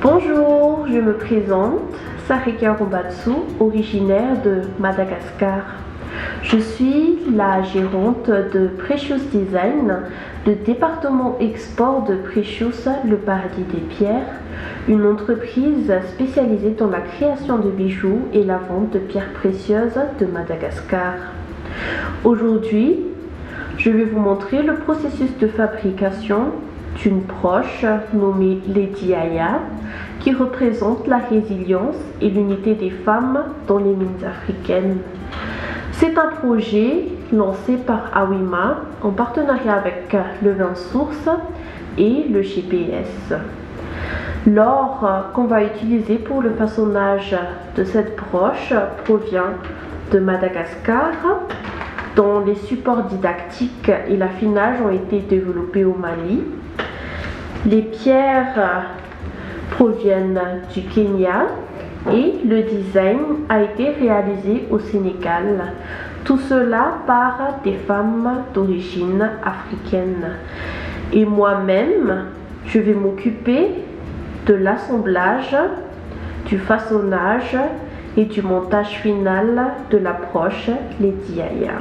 Bonjour, je me présente, Sarika Robatsu, originaire de Madagascar. Je suis la gérante de Precious Design, le département export de Precious, le paradis des pierres, une entreprise spécialisée dans la création de bijoux et la vente de pierres précieuses de Madagascar. Aujourd'hui, je vais vous montrer le processus de fabrication d'une broche nommée Lady Aya, qui représente la résilience et l'unité des femmes dans les mines africaines. C'est un projet lancé par Awima en partenariat avec le Vin Source et le GPS. L'or qu'on va utiliser pour le façonnage de cette broche provient de Madagascar, dont les supports didactiques et l'affinage ont été développés au Mali. Les pierres proviennent du Kenya et le design a été réalisé au Sénégal. Tout cela par des femmes d'origine africaine. Et moi-même, je vais m'occuper de l'assemblage, du façonnage et du montage final de la broche Lady Aya.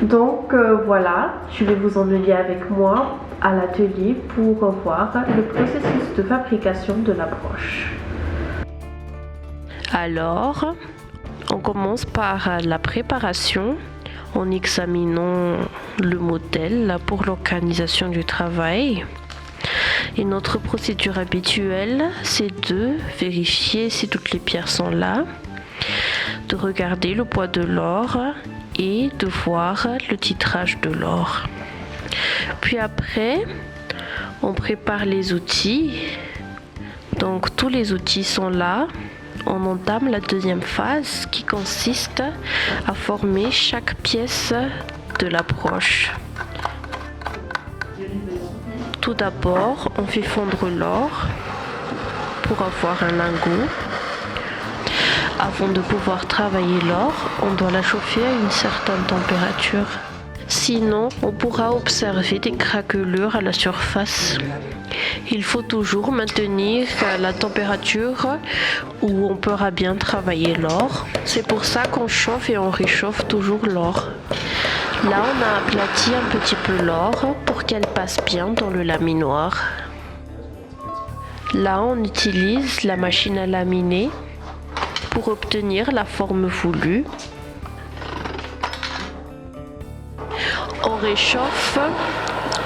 Donc voilà, je vais vous emmener avec moi à l'atelier pour voir le processus de fabrication de la broche. Alors, on commence par la préparation en examinant le modèle pour l'organisation du travail. Et notre procédure habituelle, c'est de vérifier si toutes les pierres sont là, de regarder le poids de l'or et de voir le titrage de l'or. Puis après, on prépare les outils. Donc tous les outils sont là. On entame la deuxième phase qui consiste à former chaque pièce de la broche. Tout d'abord, on fait fondre l'or pour avoir un lingot. Avant de pouvoir travailler l'or, on doit la chauffer à une certaine température. Sinon, on pourra observer des craquelures à la surface. Il faut toujours maintenir la température où on pourra bien travailler l'or. C'est pour ça qu'on chauffe et on réchauffe toujours l'or. Là, on a aplati un petit peu l'or pour qu'elle passe bien dans le laminoir. Là, on utilise la machine à laminer pour obtenir la forme voulue. On réchauffe,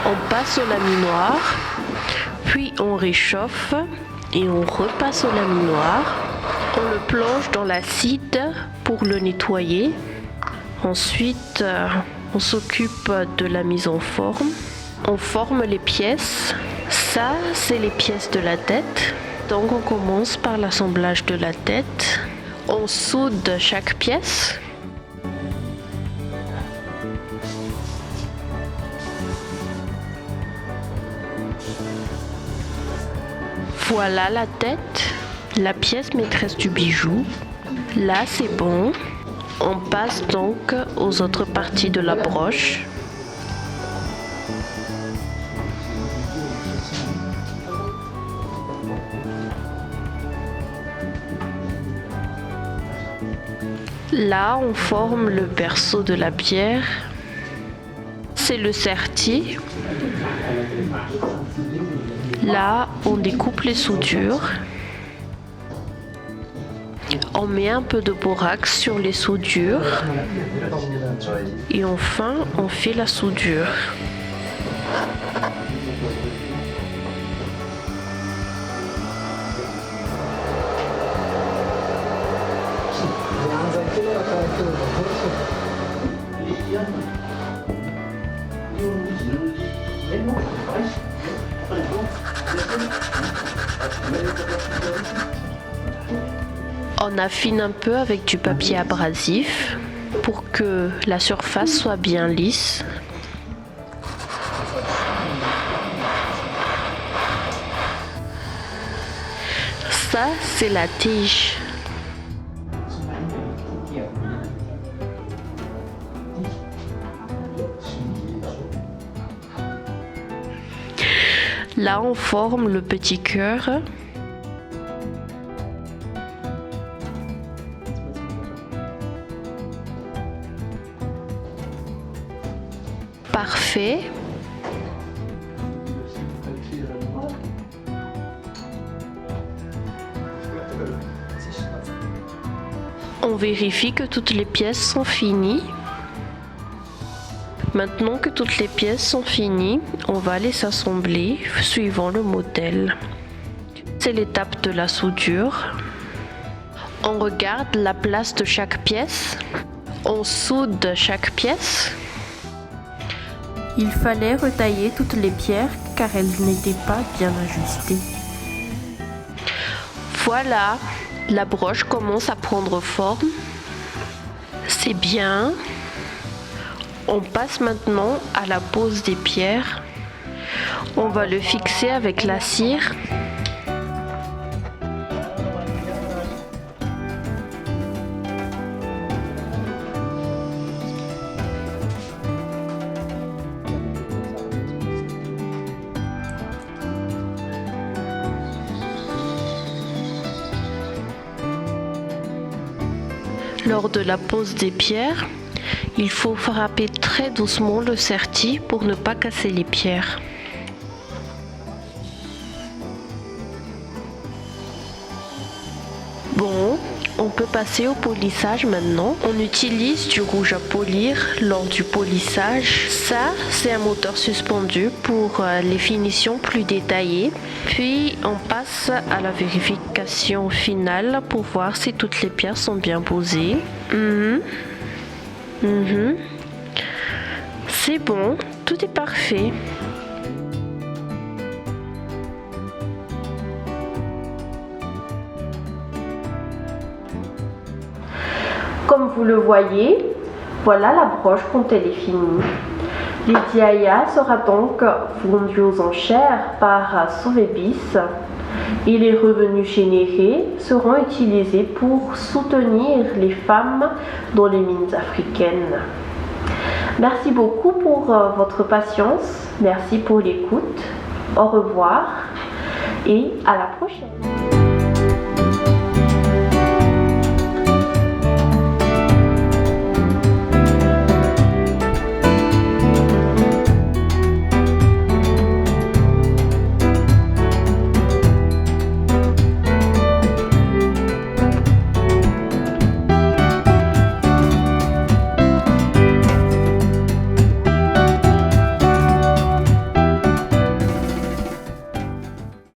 on passe au laminoir, puis on réchauffe et on repasse au laminoir. On le plonge dans l'acide pour le nettoyer. Ensuite, on s'occupe de la mise en forme. On forme les pièces. Ça, c'est les pièces de la tête. Donc on commence par l'assemblage de la tête. On soude chaque pièce. Voilà la tête, la pièce maîtresse du bijou. Là, c'est bon. On passe donc aux autres parties de la broche. Là, on forme le berceau de la pierre. C'est le serti. Là, on découpe les soudures. On met un peu de borax sur les soudures. Et enfin, on fait la soudure. On affine un peu avec du papier abrasif pour que la surface soit bien lisse. Ça, c'est la tige. Là, on forme le petit cœur. fait. On vérifie que toutes les pièces sont finies. Maintenant que toutes les pièces sont finies, on va les assembler suivant le modèle. C'est l'étape de la soudure. On regarde la place de chaque pièce. On soude chaque pièce. Il fallait retailler toutes les pierres car elles n'étaient pas bien ajustées. Voilà, la broche commence à prendre forme. C'est bien. On passe maintenant à la pose des pierres. On va le fixer avec la cire. Lors de la pose des pierres, il faut frapper très doucement le serti pour ne pas casser les pierres. Bon, on peut passer au polissage maintenant. On utilise du rouge à polir lors du polissage. Ça, c'est un moteur suspendu pour les finitions plus détaillées. Puis, on passe à la vérification finale pour voir si toutes les pierres sont bien posées. C'est bon, tout est parfait. Comme vous le voyez, voilà la broche quand elle est finie. Lady Aya sera donc vendue aux enchères par Sotheby's et les revenus générés seront utilisés pour soutenir les femmes dans les mines africaines. Merci beaucoup pour votre patience, merci pour l'écoute, au revoir et à la prochaine.